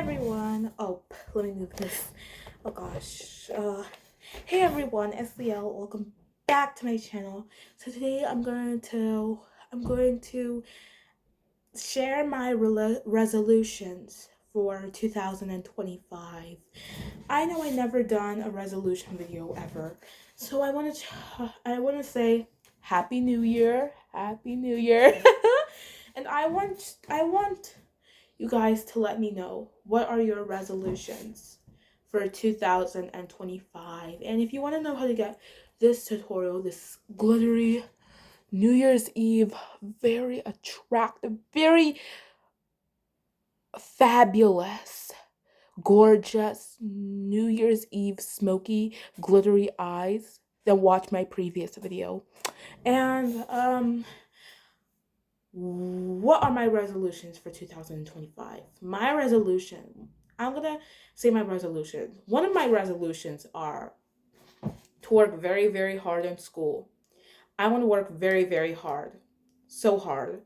everyone. Oh, let me move this. Oh gosh. Hey everyone, SCL. Welcome back to my channel. So today I'm going to share my resolutions for 2025. I know I never done a resolution video ever, so I want to say Happy New Year, Happy New Year, and I want you guys to let me know what are your resolutions for 2025. And if you want to know how to get this tutorial, this glittery New Year's Eve, very attractive, very fabulous, gorgeous New Year's Eve smoky glittery eyes, then watch my previous video. And what are my resolutions for 2025? My resolution, I'm gonna say my resolution. One of my resolutions are to work very, very hard in school. I want to work very, very hard. So hard.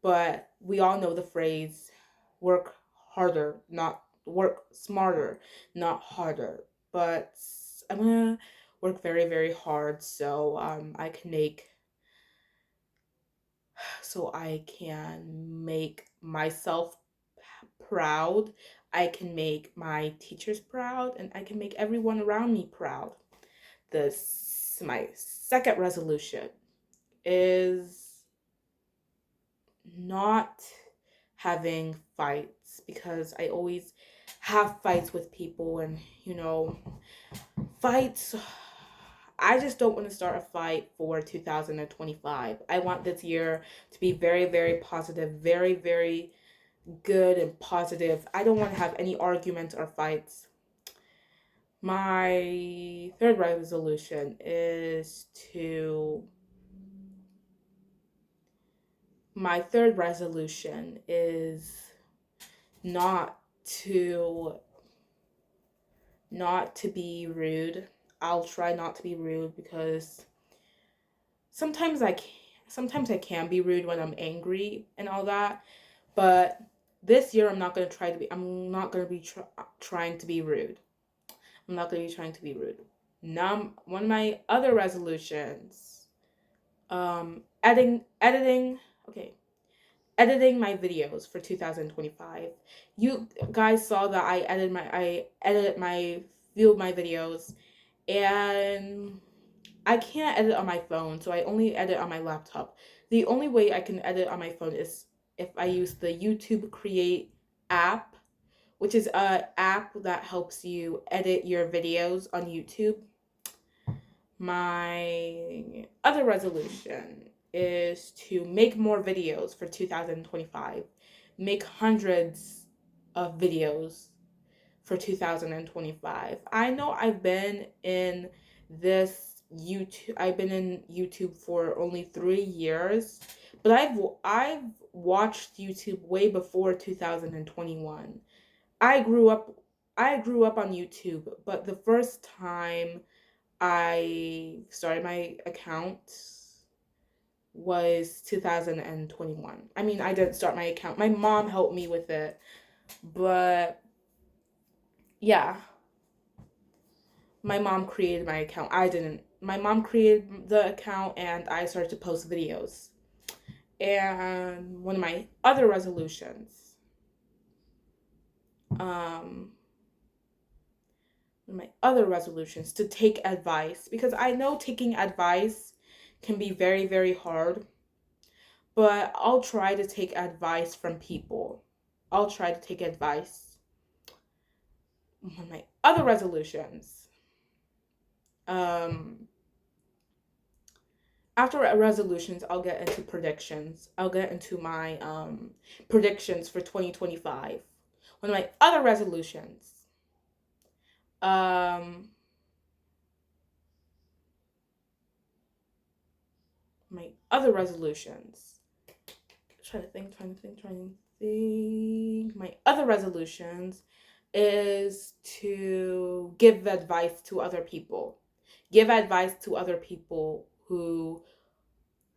But we all know the phrase work harder, not work smarter, not harder. But I'm gonna work very, very hard so I can make myself proud. I can make my teachers proud, and I can make everyone around me proud. My second resolution is not having fights, because I always have fights with people, and fights. I just don't want to start a fight for 2025. I want this year to be very, very positive, very, very good and positive. I don't want to have any arguments or fights. My third resolution is not to be rude. I'll try not to be rude, because sometimes I can be rude when I'm angry and all that. But this year I'm not going to be trying to be rude. I'm not going to be trying to be rude. Now, one of my other resolutions, editing my videos for 2025. You guys saw that I edited my few of my videos, and I can't edit on my phone, so I only edit on my laptop. The only way I can edit on my phone is if I use the YouTube Create app, which is an app that helps you edit your videos on YouTube. My other resolution is to make more videos for 2025. Make hundreds of videos for 2025. I know I've been in YouTube for only 3 years, but I've watched YouTube way before 2021. I grew up on YouTube, but the first time I started my account was 2021. I mean, I didn't start my account. My mom helped me with it. But yeah, my mom created my account. I didn't. My mom created the account, and I started to post videos. And one of my other resolutions, to take advice, because I know taking advice can be very, very hard, but I'll try to take advice from people. I'll try to take advice. One of my other resolutions, after resolutions, I'll get into predictions. I'll get into my predictions for 2025. One of my other resolutions, trying to think. My other resolutions is to give advice to other people. Give advice to other people who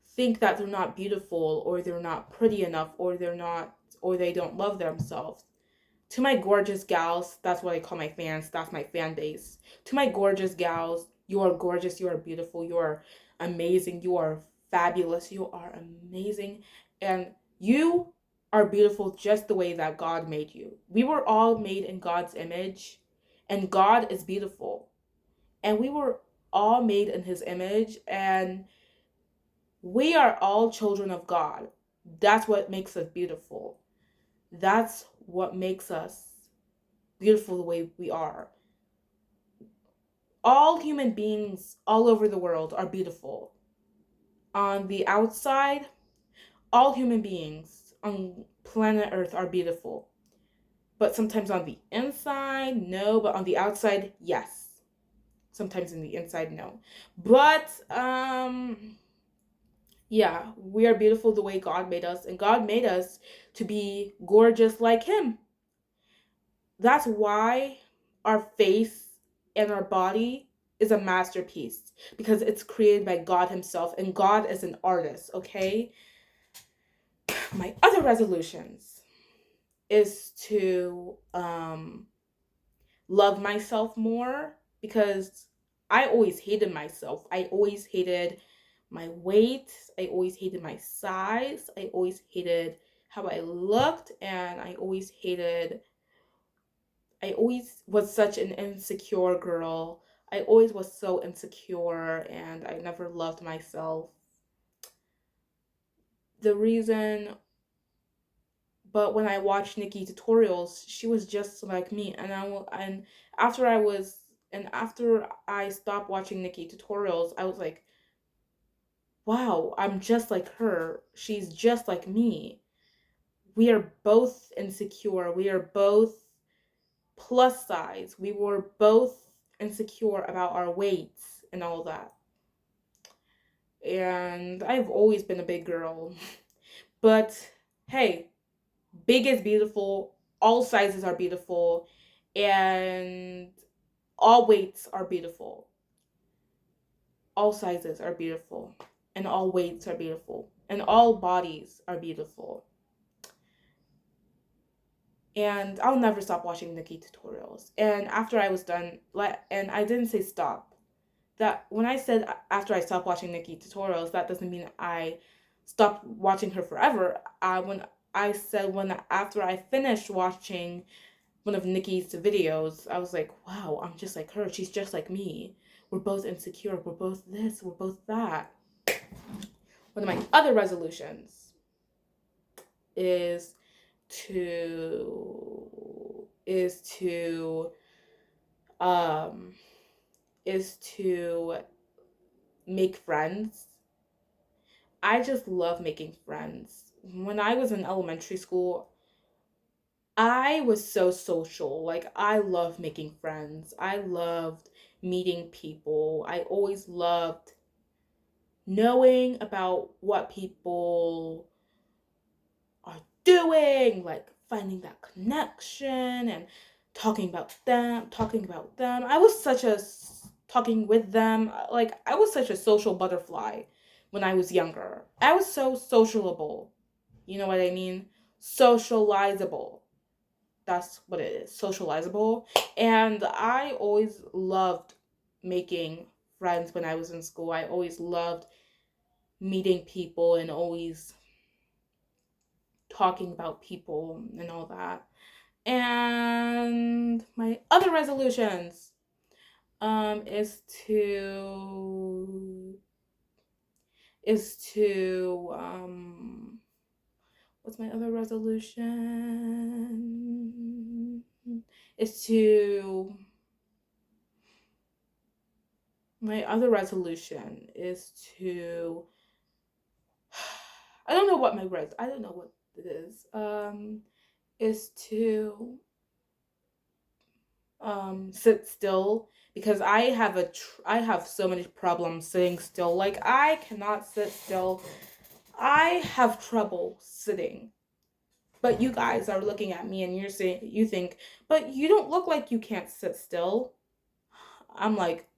think that they're not beautiful, or they're not pretty enough, or they don't love themselves. To my gorgeous gals, that's what I call my fans, that's my fan base. To my gorgeous gals, you are gorgeous, you are beautiful, you are amazing, you are fabulous, you are amazing, and you are beautiful just the way that God made you. We were all made in God's image, and God is beautiful. And we were all made in his image, and we are all children of God. That's what makes us beautiful. That's what makes us beautiful the way we are. All human beings all over the world are beautiful. On the outside, all human beings on planet Earth are beautiful. But sometimes on the inside, no. But on the outside, yes. Sometimes in the inside, no. But, yeah, we are beautiful the way God made us. And God made us to be gorgeous like him. That's why our face and our body is a masterpiece, because it's created by God himself, and God is an artist, okay? My other resolutions is to love myself more, because I always hated myself. I always hated my weight. I always hated my size. I always hated how I looked, and I always was such an insecure girl. I always was so insecure, and I never loved myself. The reason, but when I watched Nikki tutorials, she was just like me, and after I was after I stopped watching Nikki tutorials, I was like, wow, I'm just like her. She's just like me. We are both insecure. We are both plus size. We were both insecure about our weights and all that. And I've always been a big girl. But hey, big is beautiful. All sizes are beautiful. And all weights are beautiful. All sizes are beautiful. And all weights are beautiful. And all bodies are beautiful. And I'll never stop watching Nikki tutorials. And after I was done, and I didn't say stop. That when I said after I stopped watching Nikki tutorials, that doesn't mean I stopped watching her forever. When I said when after I finished watching one of Nikki's videos, I was like, wow, I'm just like her. She's just like me. We're both insecure. We're both this. We're both that. One of my other resolutions is to is to um is to make friends. I just love making friends. When I was in elementary school, I was so social. Like, I love making friends. I loved meeting people. I always loved knowing about what people are doing, like finding that connection and talking about them. I was such a talking with them, like I was such a social butterfly when I was younger. I was so sociable. You know what I mean? Socializable. That's what it is. Socializable. And I always loved making friends when I was in school. I always loved meeting people and always talking about people and all that. And my other resolutions is to what's my other resolution? Is to My other resolution is to I don't know what it is to sit still, because I have so many problems sitting still. Like, I cannot sit still. I have trouble sitting. But you guys are looking at me and you think, but you don't look like you can't sit still. I'm like,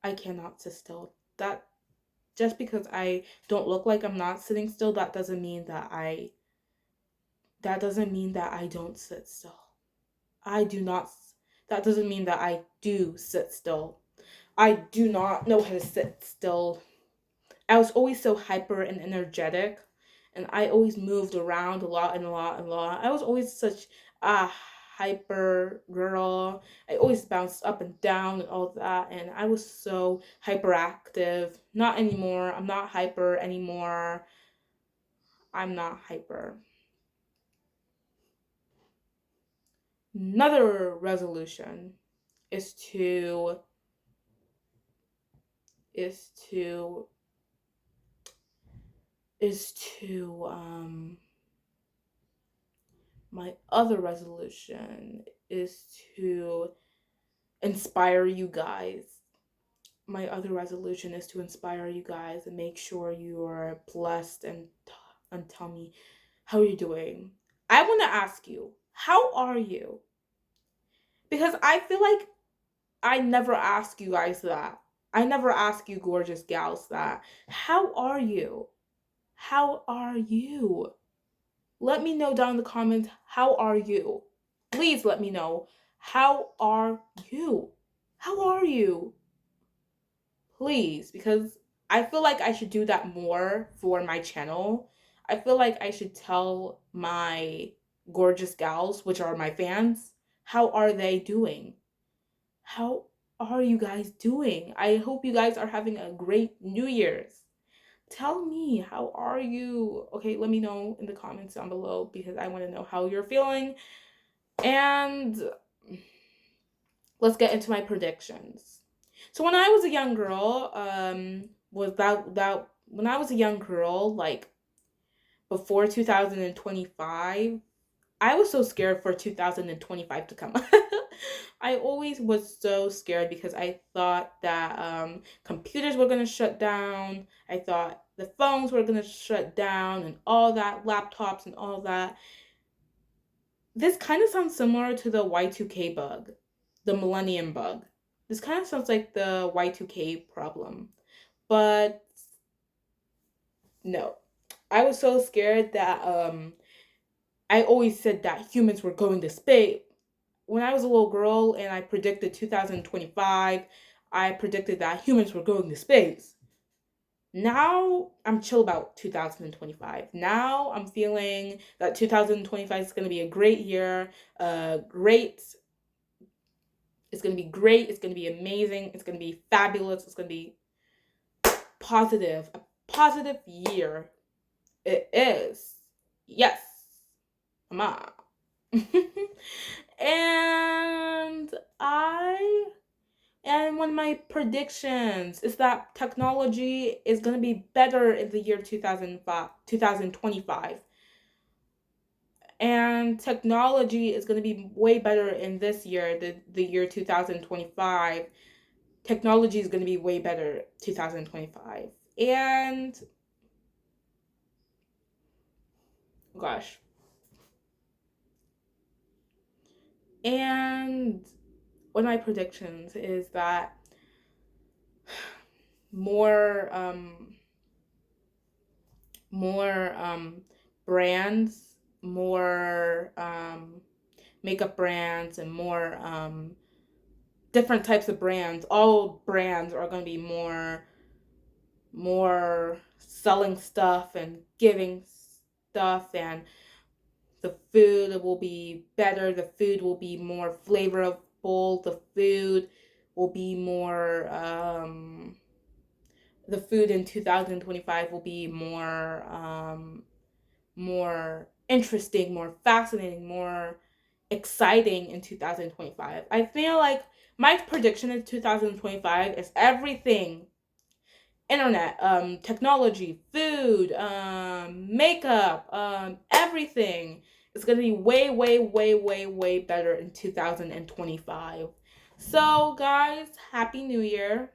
I cannot sit still. That Just because I don't look like I'm not sitting still, that doesn't mean that I that doesn't mean that I don't sit still. I do not, that doesn't mean that I do sit still. I do not know how to sit still. I was always so hyper and energetic, and I always moved around a lot and a lot and a lot. I was always such a hyper girl. I always bounced up and down and all that, and I was so hyperactive. Not anymore. I'm not hyper anymore. I'm not hyper. Another resolution is to is to is to my other resolution is to inspire you guys. My other resolution is to inspire you guys and make sure you are blessed, and tell me how you're doing. I want to ask you, how are you? Because I feel like I never ask you guys that. I never ask you gorgeous gals that. How are you? How are you? Let me know down in the comments, how are you? Please let me know. How are you? How are you? Please, because I feel like I should do that more for my channel. I feel like I should tell my gorgeous gals, which are my fans, how are they doing? How are you guys doing? I hope you guys are having a great New Year's. Tell me, how are you? Okay, let me know in the comments down below because I want to know how you're feeling. And let's get into my predictions. So when I was a young girl, when I was a young girl, like before 2025, I was so scared for 2025 to come. I always was so scared because I thought that computers were going to shut down. I thought the phones were going to shut down and all that, laptops and all that. This kind of sounds similar to the Y2K bug, the millennium bug. This kind of sounds like the Y2K problem. But no. I was so scared that I always said that humans were going to space. When I was a little girl and I predicted 2025, I predicted that humans were going to space. Now I'm chill about 2025. Now I'm feeling that 2025 is going to be a great year. It's going to be great. It's going to be amazing. It's going to be fabulous. It's going to be positive. A positive year. It is. Yes. Ma. and I and one of my predictions is that technology is going to be better in the year 2025. And technology is going to be way better in this year, the year 2025. Technology is going to be way better 2025. And gosh. And one of my predictions is that more brands, more makeup brands, and more different types of brands. All brands are going to be more selling stuff and giving stuff, and the food will be better. The food will be more flavorful. The food will be more the food in 2025 will be more interesting, more fascinating, more exciting in 2025. I feel like my prediction in 2025 is everything internet, technology, food, makeup, everything is going to be way, way, way, way, way better in 2025. So, guys, Happy New Year.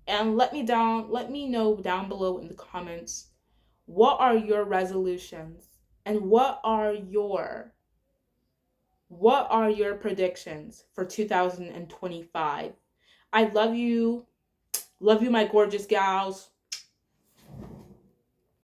And let me know down below in the comments, what are your resolutions and what are your predictions for 2025? I love you. Love you, my gorgeous gals.